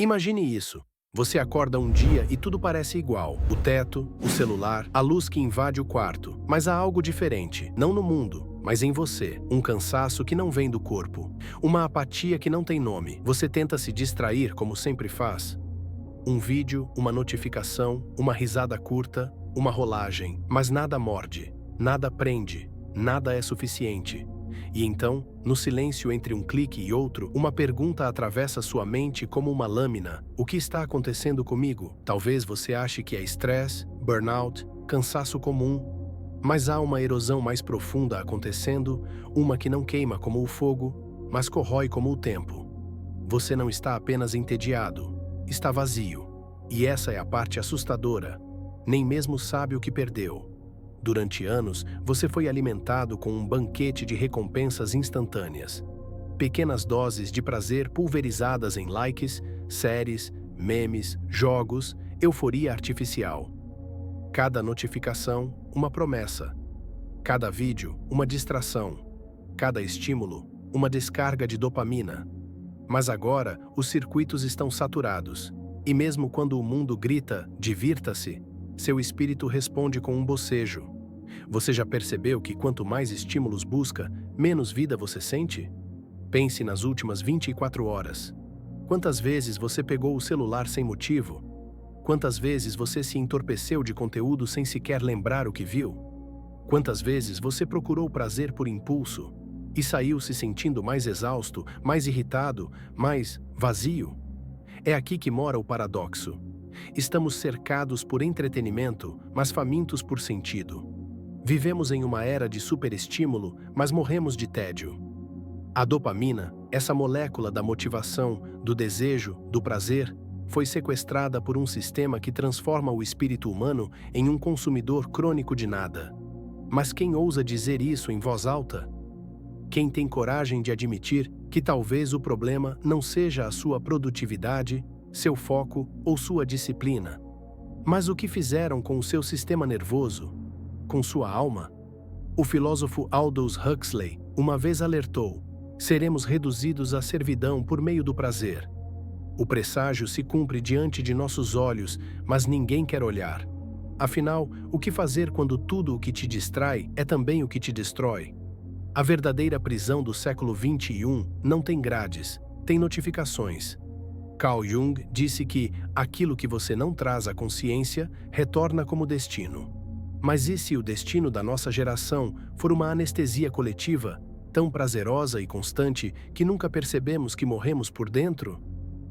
Imagine isso. Você acorda um dia e tudo parece igual. O teto, o celular, a luz que invade o quarto. Mas há algo diferente, não no mundo, mas em você. Um cansaço que não vem do corpo. Uma apatia que não tem nome. Você tenta se distrair como sempre faz. Um vídeo, uma notificação, uma risada curta, uma rolagem. Mas nada morde, nada prende, nada é suficiente. E então, no silêncio entre um clique e outro, uma pergunta atravessa sua mente como uma lâmina. O que está acontecendo comigo? Talvez você ache que é estresse, burnout, cansaço comum. Mas há uma erosão mais profunda acontecendo, uma que não queima como o fogo, mas corrói como o tempo. Você não está apenas entediado, está vazio. E essa é a parte assustadora. Nem mesmo sabe o que perdeu. Durante anos, você foi alimentado com um banquete de recompensas instantâneas. Pequenas doses de prazer pulverizadas em likes, séries, memes, jogos, euforia artificial. Cada notificação, uma promessa. Cada vídeo, uma distração. Cada estímulo, uma descarga de dopamina. Mas agora, os circuitos estão saturados. E mesmo quando o mundo grita, divirta-se, seu espírito responde com um bocejo. Você já percebeu que quanto mais estímulos busca, menos vida você sente? Pense nas últimas 24 horas. Quantas vezes você pegou o celular sem motivo? Quantas vezes você se entorpeceu de conteúdo sem sequer lembrar o que viu? Quantas vezes você procurou prazer por impulso e saiu se sentindo mais exausto, mais irritado, mais vazio? É aqui que mora o paradoxo. Estamos cercados por entretenimento, mas famintos por sentido. Vivemos em uma era de superestímulo, mas morremos de tédio. A dopamina, essa molécula da motivação, do desejo, do prazer, foi sequestrada por um sistema que transforma o espírito humano em um consumidor crônico de nada. Mas quem ousa dizer isso em voz alta? Quem tem coragem de admitir que talvez o problema não seja a sua produtividade, seu foco ou sua disciplina, mas o que fizeram com o seu sistema nervoso, com sua alma? O filósofo Aldous Huxley uma vez alertou: seremos reduzidos à servidão por meio do prazer. O presságio se cumpre diante de nossos olhos, mas ninguém quer olhar. Afinal, o que fazer quando tudo o que te distrai é também o que te destrói? A verdadeira prisão do século XXI não tem grades, tem notificações. Carl Jung disse que aquilo que você não traz à consciência retorna como destino. Mas e se o destino da nossa geração for uma anestesia coletiva, tão prazerosa e constante que nunca percebemos que morremos por dentro?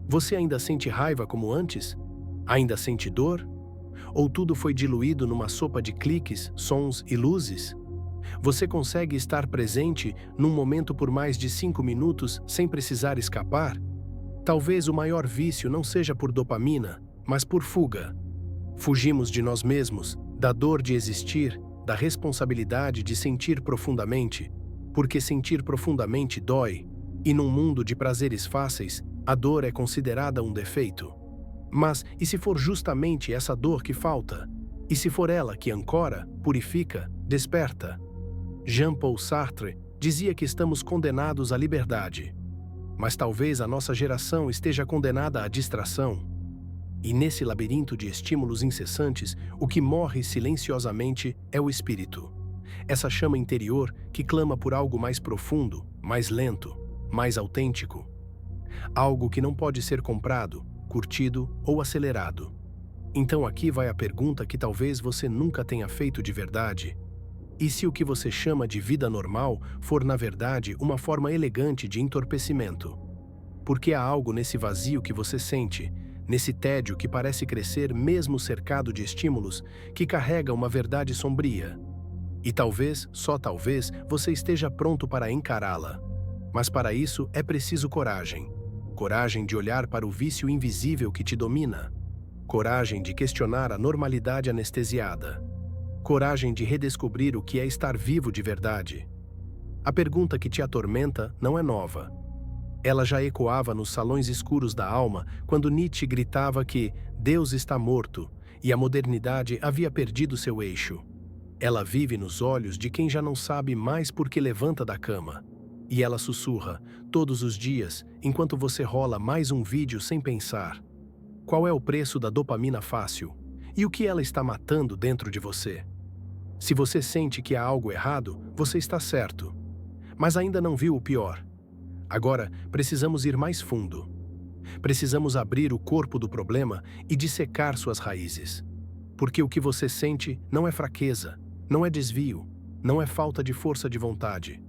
Você ainda sente raiva como antes? Ainda sente dor? Ou tudo foi diluído numa sopa de cliques, sons e luzes? Você consegue estar presente num momento por mais de 5 minutos sem precisar escapar? Talvez o maior vício não seja por dopamina, mas por fuga. Fugimos de nós mesmos, da dor de existir, da responsabilidade de sentir profundamente, porque sentir profundamente dói, e num mundo de prazeres fáceis, a dor é considerada um defeito. Mas e se for justamente essa dor que falta? E se for ela que ancora, purifica, desperta? Jean-Paul Sartre dizia que estamos condenados à liberdade. Mas talvez a nossa geração esteja condenada à distração. E nesse labirinto de estímulos incessantes, o que morre silenciosamente é o espírito. Essa chama interior que clama por algo mais profundo, mais lento, mais autêntico. Algo que não pode ser comprado, curtido ou acelerado. Então aqui vai a pergunta que talvez você nunca tenha feito de verdade. E se o que você chama de vida normal for, na verdade, uma forma elegante de entorpecimento? Porque há algo nesse vazio que você sente, nesse tédio que parece crescer mesmo cercado de estímulos, que carrega uma verdade sombria. E talvez, só talvez, você esteja pronto para encará-la. Mas para isso é preciso coragem. Coragem de olhar para o vício invisível que te domina. Coragem de questionar a normalidade anestesiada. Coragem de redescobrir o que é estar vivo de verdade. A pergunta que te atormenta não é nova. Ela já ecoava nos salões escuros da alma quando Nietzsche gritava que Deus está morto e a modernidade havia perdido seu eixo. Ela vive nos olhos de quem já não sabe mais por que levanta da cama. E ela sussurra, todos os dias, enquanto você rola mais um vídeo sem pensar. Qual é o preço da dopamina fácil? E o que ela está matando dentro de você? Se você sente que há algo errado, você está certo. Mas ainda não viu o pior. Agora, precisamos ir mais fundo. Precisamos abrir o corpo do problema e dissecar suas raízes. Porque o que você sente não é fraqueza, não é desvio, não é falta de força de vontade.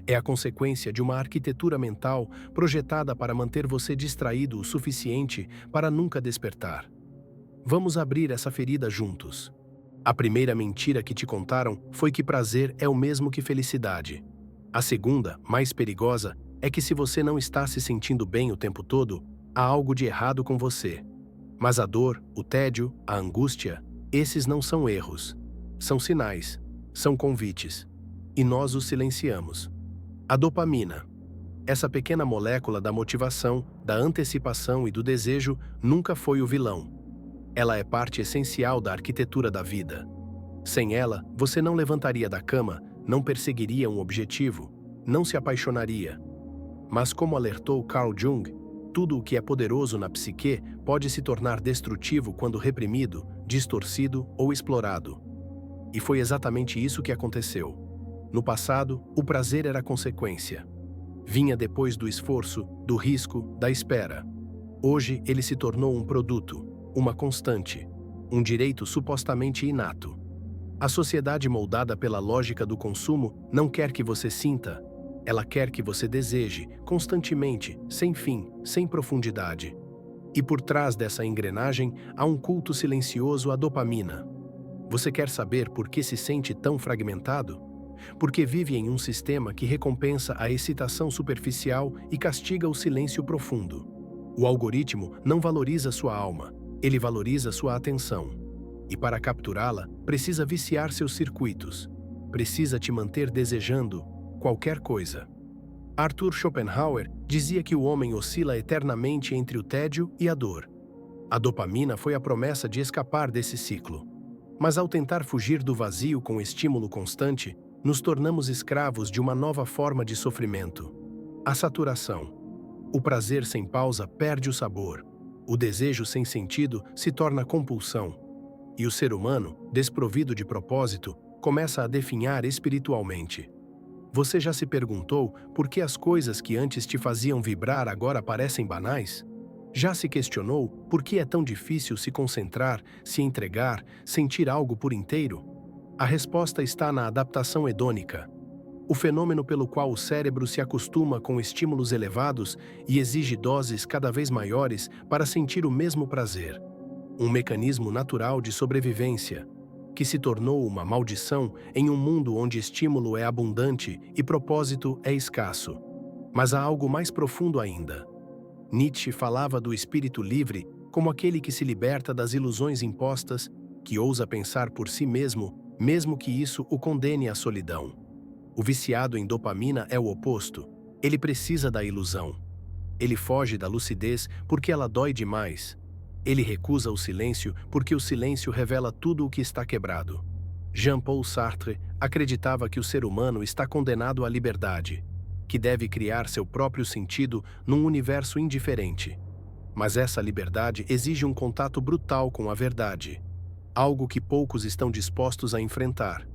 É a consequência de uma arquitetura mental projetada para manter você distraído o suficiente para nunca despertar. Vamos abrir essa ferida juntos. A primeira mentira que te contaram foi que prazer é o mesmo que felicidade. A segunda, mais perigosa, é que se você não está se sentindo bem o tempo todo, há algo de errado com você. Mas a dor, o tédio, a angústia, esses não são erros. São sinais, são convites. E nós os silenciamos. A dopamina. Essa pequena molécula da motivação, da antecipação e do desejo nunca foi o vilão. Ela é parte essencial da arquitetura da vida. Sem ela, você não levantaria da cama, não perseguiria um objetivo, não se apaixonaria. Mas como alertou Carl Jung, tudo o que é poderoso na psique pode se tornar destrutivo quando reprimido, distorcido ou explorado. E foi exatamente isso que aconteceu. No passado, o prazer era consequência. Vinha depois do esforço, do risco, da espera. Hoje, ele se tornou um produto, uma constante, um direito supostamente inato. A sociedade moldada pela lógica do consumo não quer que você sinta, ela quer que você deseje, constantemente, sem fim, sem profundidade. E por trás dessa engrenagem há um culto silencioso à dopamina. Você quer saber por que se sente tão fragmentado? Porque vive em um sistema que recompensa a excitação superficial e castiga o silêncio profundo. O algoritmo não valoriza sua alma, ele valoriza sua atenção. E para capturá-la, precisa viciar seus circuitos. Precisa te manter desejando qualquer coisa. Arthur Schopenhauer dizia que o homem oscila eternamente entre o tédio e a dor. A dopamina foi a promessa de escapar desse ciclo. Mas ao tentar fugir do vazio com estímulo constante, nos tornamos escravos de uma nova forma de sofrimento. A saturação. O prazer sem pausa perde o sabor. O desejo sem sentido se torna compulsão. E o ser humano, desprovido de propósito, começa a definhar espiritualmente. Você já se perguntou por que as coisas que antes te faziam vibrar agora parecem banais? Já se questionou por que é tão difícil se concentrar, se entregar, sentir algo por inteiro? A resposta está na adaptação hedônica, o fenômeno pelo qual o cérebro se acostuma com estímulos elevados e exige doses cada vez maiores para sentir o mesmo prazer. Um mecanismo natural de sobrevivência, que se tornou uma maldição em um mundo onde estímulo é abundante e propósito é escasso. Mas há algo mais profundo ainda. Nietzsche falava do espírito livre como aquele que se liberta das ilusões impostas, que ousa pensar por si mesmo, mesmo que isso o condene à solidão. O viciado em dopamina é o oposto. Ele precisa da ilusão. Ele foge da lucidez porque ela dói demais. Ele recusa o silêncio porque o silêncio revela tudo o que está quebrado. Jean-Paul Sartre acreditava que o ser humano está condenado à liberdade, que deve criar seu próprio sentido num universo indiferente. Mas essa liberdade exige um contato brutal com a verdade, algo que poucos estão dispostos a enfrentar.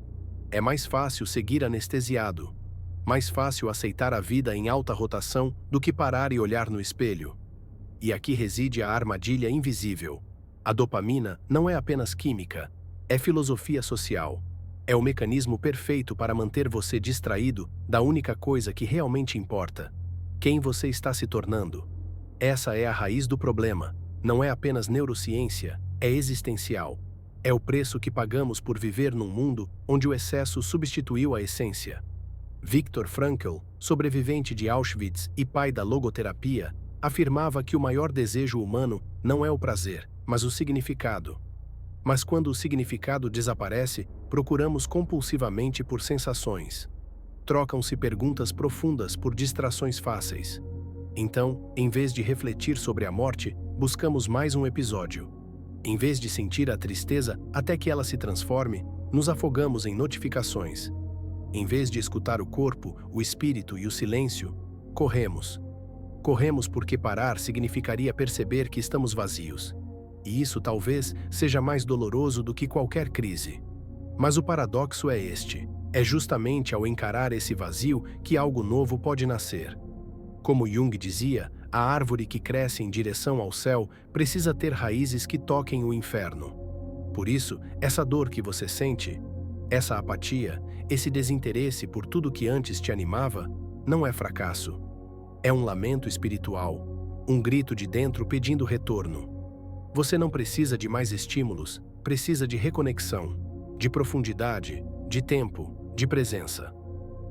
É mais fácil seguir anestesiado, mais fácil aceitar a vida em alta rotação do que parar e olhar no espelho. E aqui reside a armadilha invisível. A dopamina não é apenas química, é filosofia social. É o mecanismo perfeito para manter você distraído da única coisa que realmente importa: quem você está se tornando. Essa é a raiz do problema. Não é apenas neurociência, é existencial. É o preço que pagamos por viver num mundo onde o excesso substituiu a essência. Viktor Frankl, sobrevivente de Auschwitz e pai da logoterapia, afirmava que o maior desejo humano não é o prazer, mas o significado. Mas quando o significado desaparece, procuramos compulsivamente por sensações. Trocam-se perguntas profundas por distrações fáceis. Então, em vez de refletir sobre a morte, buscamos mais um episódio. Em vez de sentir a tristeza até que ela se transforme, nos afogamos em notificações. Em vez de escutar o corpo, o espírito e o silêncio, corremos. Corremos porque parar significaria perceber que estamos vazios. E isso talvez seja mais doloroso do que qualquer crise. Mas o paradoxo é este: é justamente ao encarar esse vazio que algo novo pode nascer. Como Jung dizia, a árvore que cresce em direção ao céu precisa ter raízes que toquem o inferno. Por isso, essa dor que você sente, essa apatia, esse desinteresse por tudo que antes te animava, não é fracasso. É um lamento espiritual, um grito de dentro pedindo retorno. Você não precisa de mais estímulos, precisa de reconexão, de profundidade, de tempo, de presença.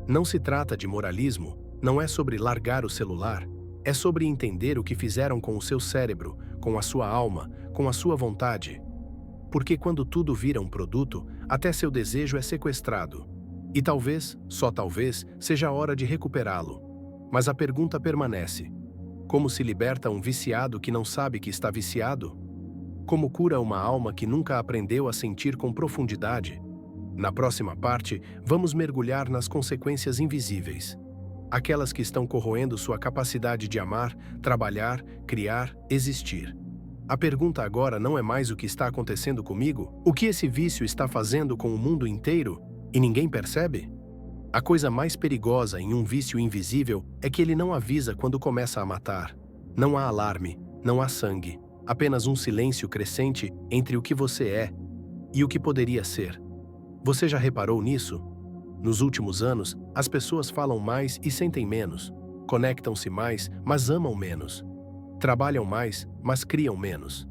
Não se trata de moralismo, não é sobre largar o celular, é sobre entender o que fizeram com o seu cérebro, com a sua alma, com a sua vontade. Porque quando tudo vira um produto, até seu desejo é sequestrado. E talvez, só talvez, seja a hora de recuperá-lo. Mas a pergunta permanece: como se liberta um viciado que não sabe que está viciado? Como cura uma alma que nunca aprendeu a sentir com profundidade? Na próxima parte, vamos mergulhar nas consequências invisíveis. Aquelas que estão corroendo sua capacidade de amar, trabalhar, criar, existir. A pergunta agora não é mais o que está acontecendo comigo, o que esse vício está fazendo com o mundo inteiro, e ninguém percebe? A coisa mais perigosa em um vício invisível é que ele não avisa quando começa a matar. Não há alarme, não há sangue, apenas um silêncio crescente entre o que você é e o que poderia ser. Você já reparou nisso? Nos últimos anos, as pessoas falam mais e sentem menos, conectam-se mais, mas amam menos. Trabalham mais, mas criam menos.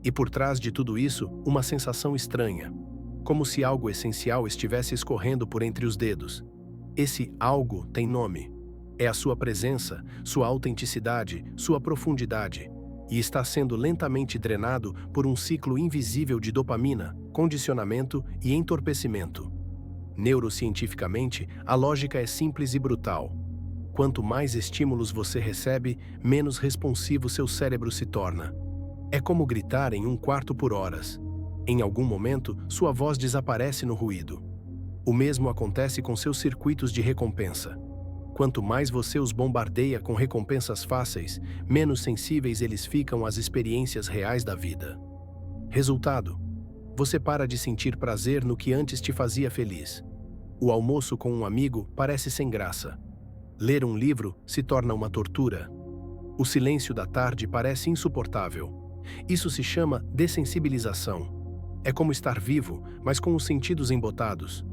E por trás de tudo isso, uma sensação estranha. Como se algo essencial estivesse escorrendo por entre os dedos. Esse algo tem nome. É a sua presença, sua autenticidade, sua profundidade. E está sendo lentamente drenado por um ciclo invisível de dopamina, condicionamento e entorpecimento. Neurocientificamente, a lógica é simples e brutal. Quanto mais estímulos você recebe, menos responsivo seu cérebro se torna. É como gritar em um quarto por horas. Em algum momento, sua voz desaparece no ruído. O mesmo acontece com seus circuitos de recompensa. Quanto mais você os bombardeia com recompensas fáceis, menos sensíveis eles ficam às experiências reais da vida. Resultado: você para de sentir prazer no que antes te fazia feliz. O almoço com um amigo parece sem graça. Ler um livro se torna uma tortura. O silêncio da tarde parece insuportável. Isso se chama dessensibilização. É como estar vivo, mas com os sentidos embotados.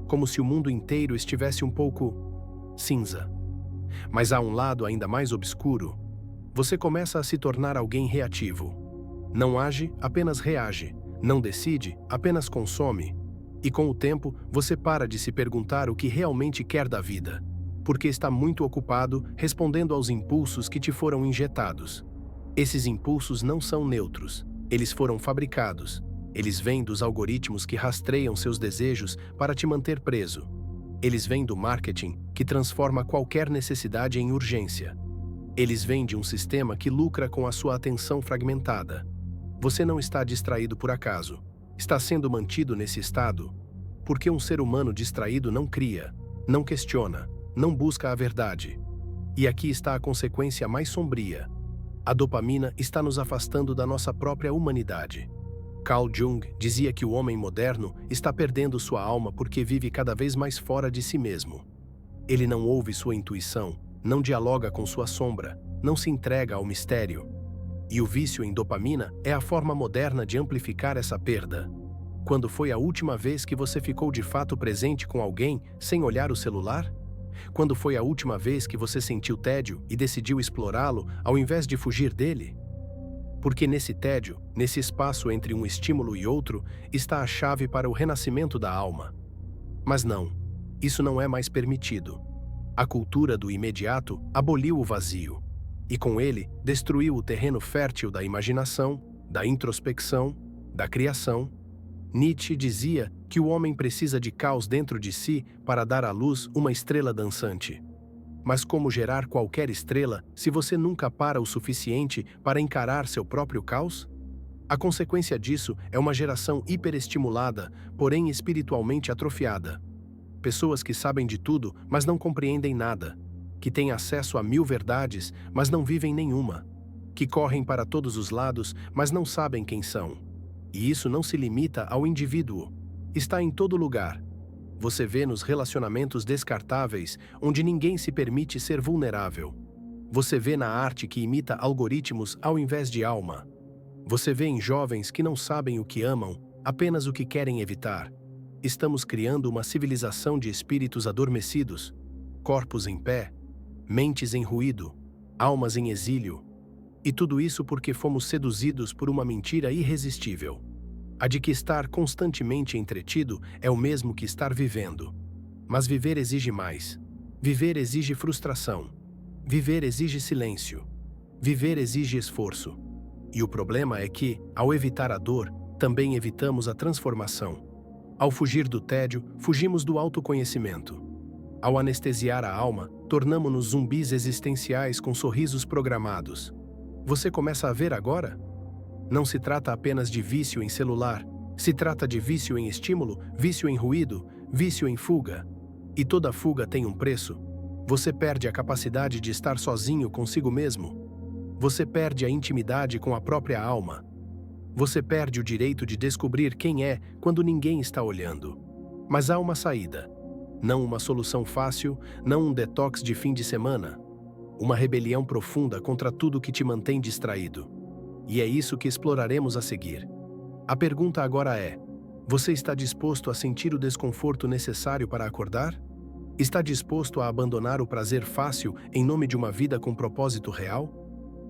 Como se o mundo inteiro estivesse um pouco cinza. Mas há um lado ainda mais obscuro. Você começa a se tornar alguém reativo. Não age, apenas reage. Não decide, apenas consome. E com o tempo, você para de se perguntar o que realmente quer da vida, porque está muito ocupado respondendo aos impulsos que te foram injetados. Esses impulsos não são neutros, eles foram fabricados. Eles vêm dos algoritmos que rastreiam seus desejos para te manter preso. Eles vêm do marketing, que transforma qualquer necessidade em urgência. Eles vêm de um sistema que lucra com a sua atenção fragmentada. Você não está distraído por acaso. Está sendo mantido nesse estado porque um ser humano distraído não cria, não questiona, não busca a verdade. E aqui está a consequência mais sombria. A dopamina está nos afastando da nossa própria humanidade. Carl Jung dizia que o homem moderno está perdendo sua alma porque vive cada vez mais fora de si mesmo. Ele não ouve sua intuição, não dialoga com sua sombra, não se entrega ao mistério. E o vício em dopamina é a forma moderna de amplificar essa perda. Quando foi a última vez que você ficou de fato presente com alguém sem olhar o celular? Quando foi a última vez que você sentiu tédio e decidiu explorá-lo ao invés de fugir dele? Porque nesse tédio, nesse espaço entre um estímulo e outro, está a chave para o renascimento da alma. Mas não, isso não é mais permitido. A cultura do imediato aboliu o vazio, e com ele destruiu o terreno fértil da imaginação, da introspecção, da criação. Nietzsche dizia que o homem precisa de caos dentro de si para dar à luz uma estrela dançante. Mas como gerar qualquer estrela se você nunca para o suficiente para encarar seu próprio caos? A consequência disso é uma geração hiperestimulada, porém espiritualmente atrofiada. pessoas que sabem de tudo, mas não compreendem nada, que têm acesso a 1000 verdades, mas não vivem nenhuma, que correm para todos os lados, mas não sabem quem são. E isso não se limita ao indivíduo. Está em todo lugar. Você vê nos relacionamentos descartáveis, onde ninguém se permite ser vulnerável. Você vê na arte que imita algoritmos ao invés de alma. Você vê em jovens que não sabem o que amam, apenas o que querem evitar. Estamos criando uma civilização de espíritos adormecidos, corpos em pé, mentes em ruído, almas em exílio. E tudo isso porque fomos seduzidos por uma mentira irresistível. A de que estar constantemente entretido é o mesmo que estar vivendo. Mas viver exige mais. Viver exige frustração. Viver exige silêncio. Viver exige esforço. E o problema é que, ao evitar a dor, também evitamos a transformação. Ao fugir do tédio, fugimos do autoconhecimento. Ao anestesiar a alma, tornamo-nos zumbis existenciais com sorrisos programados. Você começa a ver agora? Não se trata apenas de vício em celular, se trata de vício em estímulo, vício em ruído, vício em fuga. E toda fuga tem um preço. Você perde a capacidade de estar sozinho consigo mesmo. Você perde a intimidade com a própria alma. Você perde o direito de descobrir quem é quando ninguém está olhando. Mas há uma saída. Não uma solução fácil, não um detox de fim de semana. Uma rebelião profunda contra tudo que te mantém distraído. E é isso que exploraremos a seguir. A pergunta agora é: você está disposto a sentir o desconforto necessário para acordar? Está disposto a abandonar o prazer fácil em nome de uma vida com propósito real?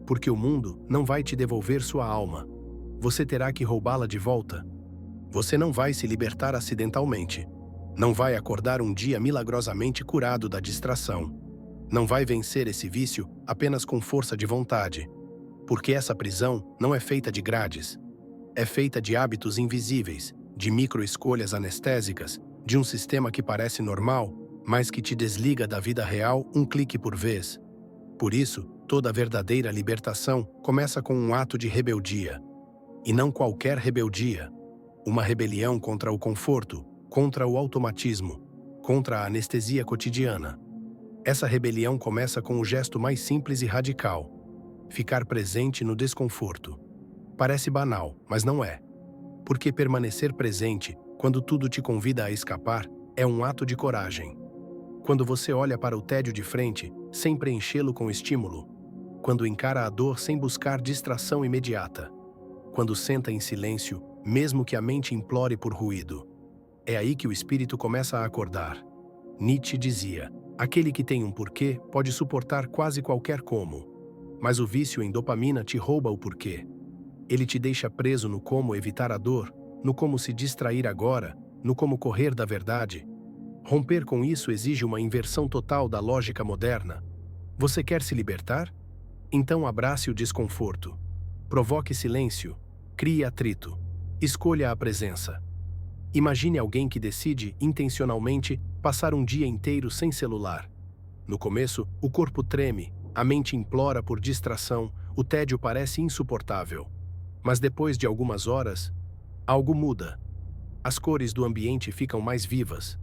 Porque o mundo não vai te devolver sua alma. Você terá que roubá-la de volta. Você não vai se libertar acidentalmente. Não vai acordar um dia milagrosamente curado da distração. Não vai vencer esse vício apenas com força de vontade. Porque essa prisão não é feita de grades. É feita de hábitos invisíveis, de micro-escolhas anestésicas, de um sistema que parece normal, mas que te desliga da vida real um clique por vez. Por isso, toda verdadeira libertação começa com um ato de rebeldia. E não qualquer rebeldia. Uma rebelião contra o conforto, contra o automatismo, contra a anestesia cotidiana. Essa rebelião começa com o gesto mais simples e radical: ficar presente no desconforto. Parece banal, mas não é. Porque permanecer presente, quando tudo te convida a escapar, é um ato de coragem. Quando você olha para o tédio de frente, sem preenchê-lo com estímulo. Quando encara a dor sem buscar distração imediata. Quando senta em silêncio, mesmo que a mente implore por ruído. É aí que o espírito começa a acordar. Nietzsche dizia: aquele que tem um porquê pode suportar quase qualquer como. Mas o vício em dopamina te rouba o porquê. Ele te deixa preso no como evitar a dor, no como se distrair agora, no como correr da verdade. Romper com isso exige uma inversão total da lógica moderna. Você quer se libertar? Então abrace o desconforto. Provoque silêncio. Crie atrito. Escolha a presença. Imagine alguém que decide, intencionalmente, passar um dia inteiro sem celular. No começo, o corpo treme, a mente implora por distração, o tédio parece insuportável. Mas depois de algumas horas, algo muda. As cores do ambiente ficam mais vivas.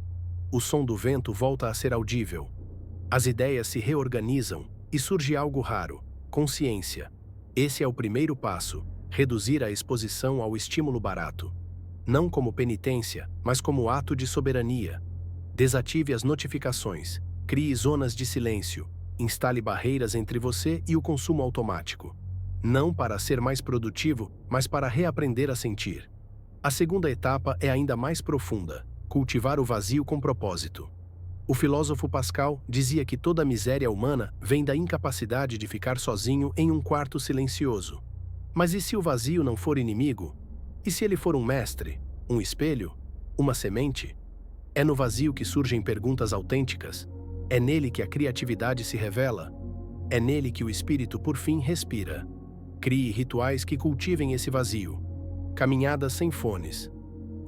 O som do vento volta a ser audível. As ideias se reorganizam e surge algo raro: consciência. Esse é o primeiro passo: reduzir a exposição ao estímulo barato. Não como penitência, mas como ato de soberania. Desative as notificações, crie zonas de silêncio, instale barreiras entre você e o consumo automático. Não para ser mais produtivo, mas para reaprender a sentir. A segunda etapa é ainda mais profunda: cultivar o vazio com propósito. O filósofo Pascal dizia que toda a miséria humana vem da incapacidade de ficar sozinho em um quarto silencioso. Mas e se o vazio não for inimigo? E se ele for um mestre, um espelho, uma semente? É no vazio que surgem perguntas autênticas. É nele que a criatividade se revela. É nele que o espírito por fim respira. Crie rituais que cultivem esse vazio. Caminhadas sem fones.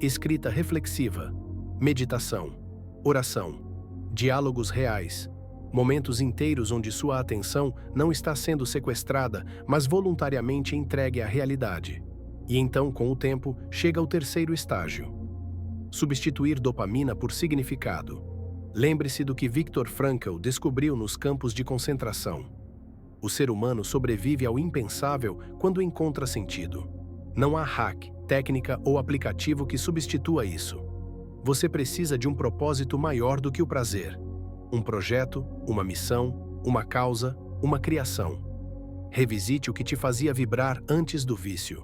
Escrita reflexiva. Meditação. Oração. Diálogos reais. Momentos inteiros onde sua atenção não está sendo sequestrada, mas voluntariamente entregue à realidade. E então, com o tempo, chega o terceiro estágio: substituir dopamina por significado. Lembre-se do que Viktor Frankl descobriu nos campos de concentração. O ser humano sobrevive ao impensável quando encontra sentido. Não há hack, técnica ou aplicativo que substitua isso. Você precisa de um propósito maior do que o prazer. Um projeto, uma missão, uma causa, uma criação. Revisite o que te fazia vibrar antes do vício.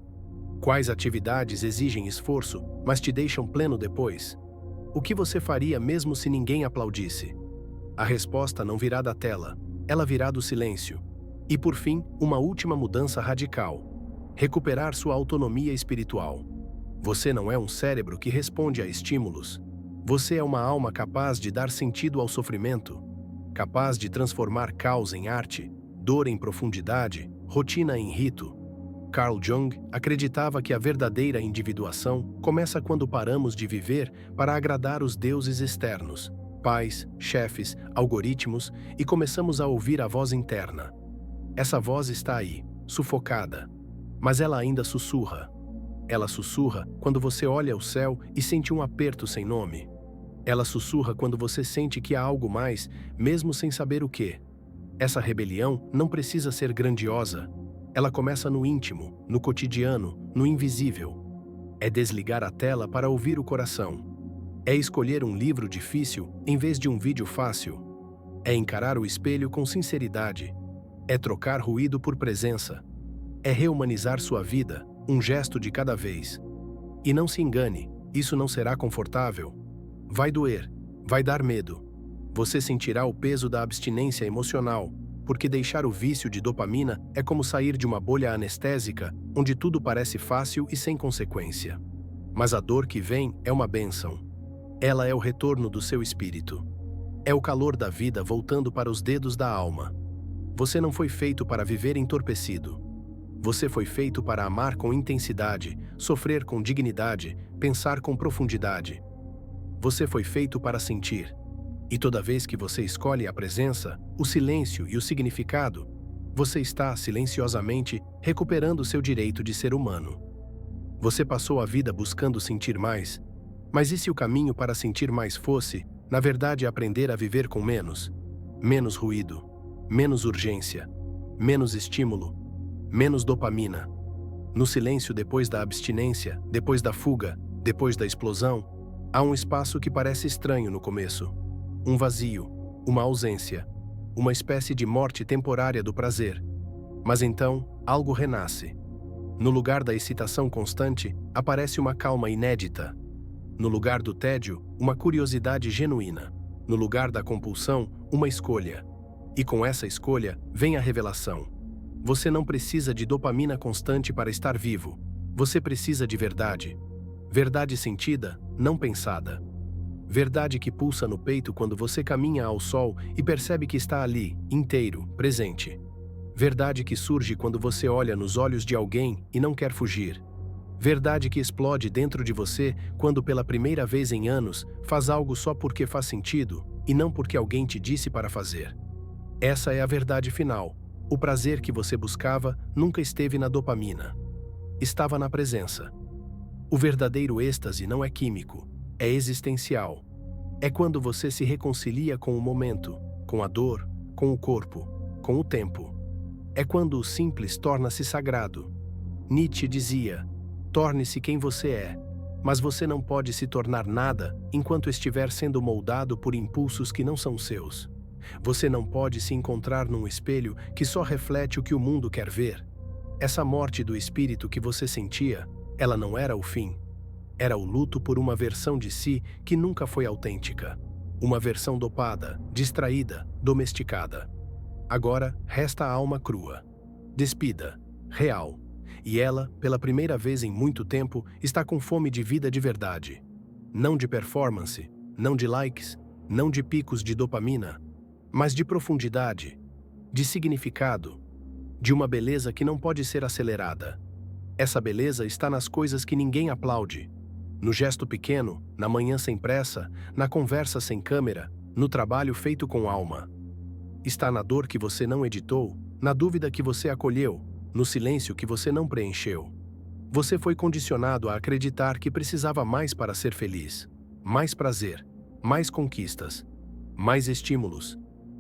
Quais atividades exigem esforço, mas te deixam pleno depois? O que você faria mesmo se ninguém aplaudisse? A resposta não virá da tela, ela virá do silêncio. E por fim, uma última mudança radical. Recuperar sua autonomia espiritual. Você não é um cérebro que responde a estímulos. Você é uma alma capaz de dar sentido ao sofrimento, capaz de transformar caos em arte, dor em profundidade, rotina em rito. Carl Jung acreditava que a verdadeira individuação começa quando paramos de viver para agradar os deuses externos, pais, chefes, algoritmos, e começamos a ouvir a voz interna. Essa voz está aí, sufocada, mas ela ainda sussurra. Ela sussurra quando você olha o céu e sente um aperto sem nome. Ela sussurra quando você sente que há algo mais, mesmo sem saber o quê. Essa rebelião não precisa ser grandiosa. Ela começa no íntimo, no cotidiano, no invisível. É desligar a tela para ouvir o coração. É escolher um livro difícil em vez de um vídeo fácil. É encarar o espelho com sinceridade. É trocar ruído por presença. É reumanizar sua vida, um gesto de cada vez. E não se engane, isso não será confortável. Vai doer, vai dar medo. Você sentirá o peso da abstinência emocional, porque deixar o vício de dopamina é como sair de uma bolha anestésica, onde tudo parece fácil e sem consequência. Mas a dor que vem é uma bênção. Ela é o retorno do seu espírito. É o calor da vida voltando para os dedos da alma. Você não foi feito para viver entorpecido. Você foi feito para amar com intensidade, sofrer com dignidade, pensar com profundidade. Você foi feito para sentir. E toda vez que você escolhe a presença, o silêncio e o significado, você está, silenciosamente, recuperando seu direito de ser humano. Você passou a vida buscando sentir mais, mas e se o caminho para sentir mais fosse, na verdade, aprender a viver com menos? Menos ruído, menos urgência, menos estímulo, menos dopamina. No silêncio depois da abstinência, depois da fuga, depois da explosão, há um espaço que parece estranho no começo. Um vazio, uma ausência, uma espécie de morte temporária do prazer. Mas então, algo renasce. No lugar da excitação constante, aparece uma calma inédita. No lugar do tédio, uma curiosidade genuína. No lugar da compulsão, uma escolha. E com essa escolha, vem a revelação. Você não precisa de dopamina constante para estar vivo. Você precisa de verdade. Verdade sentida, não pensada. Verdade que pulsa no peito quando você caminha ao sol e percebe que está ali, inteiro, presente. Verdade que surge quando você olha nos olhos de alguém e não quer fugir. Verdade que explode dentro de você quando pela primeira vez em anos faz algo só porque faz sentido e não porque alguém te disse para fazer. Essa é a verdade final. O prazer que você buscava nunca esteve na dopamina. Estava na presença. O verdadeiro êxtase não é químico. É existencial. É quando você se reconcilia com o momento, com a dor, com o corpo, com o tempo. É quando o simples torna-se sagrado. Nietzsche dizia: torne-se quem você é, mas você não pode se tornar nada enquanto estiver sendo moldado por impulsos que não são seus. Você não pode se encontrar num espelho que só reflete o que o mundo quer ver. Essa morte do espírito que você sentia, ela não era o fim. Era o luto por uma versão de si que nunca foi autêntica. Uma versão dopada, distraída, domesticada. Agora resta a alma crua, despida, real. E ela, pela primeira vez em muito tempo, está com fome de vida de verdade. Não de performance, não de likes, não de picos de dopamina, mas de profundidade, de significado, de uma beleza que não pode ser acelerada. Essa beleza está nas coisas que ninguém aplaude. No gesto pequeno, na manhã sem pressa, na conversa sem câmera, no trabalho feito com alma. Está na dor que você não editou, na dúvida que você acolheu, no silêncio que você não preencheu. Você foi condicionado a acreditar que precisava mais para ser feliz. Mais prazer, mais conquistas. mais estímulos.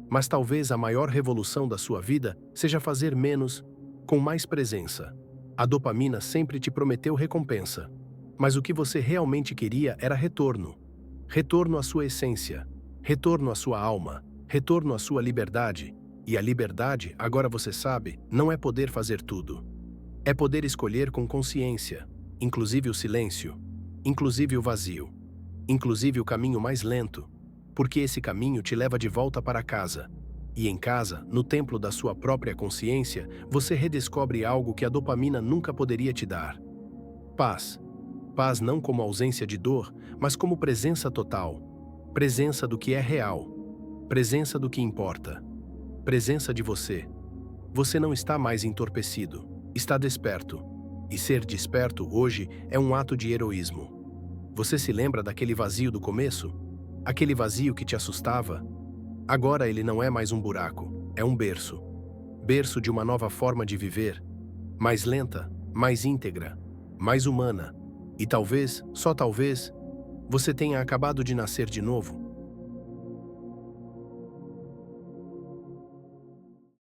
Mas talvez a maior revolução da sua vida seja fazer menos, com mais presença. A dopamina sempre te prometeu recompensa. Mas o que você realmente queria era retorno. Retorno à sua essência. Retorno à sua alma. Retorno à sua liberdade. E a liberdade, agora você sabe, não é poder fazer tudo. É poder escolher com consciência, inclusive o silêncio, inclusive o vazio, inclusive o caminho mais lento, porque esse caminho te leva de volta para casa. E em casa, no templo da sua própria consciência, você redescobre algo que a dopamina nunca poderia te dar. Paz. Paz não como ausência de dor, mas como presença total. Presença do que é real. Presença do que importa. Presença de você. Você não está mais entorpecido, está desperto. E ser desperto hoje é um ato de heroísmo. Você se lembra daquele vazio do começo? Aquele vazio que te assustava? Agora ele não é mais um buraco, é um berço. Berço de uma nova forma de viver, mais lenta, mais íntegra, mais humana. E talvez, só talvez, você tenha acabado de nascer de novo.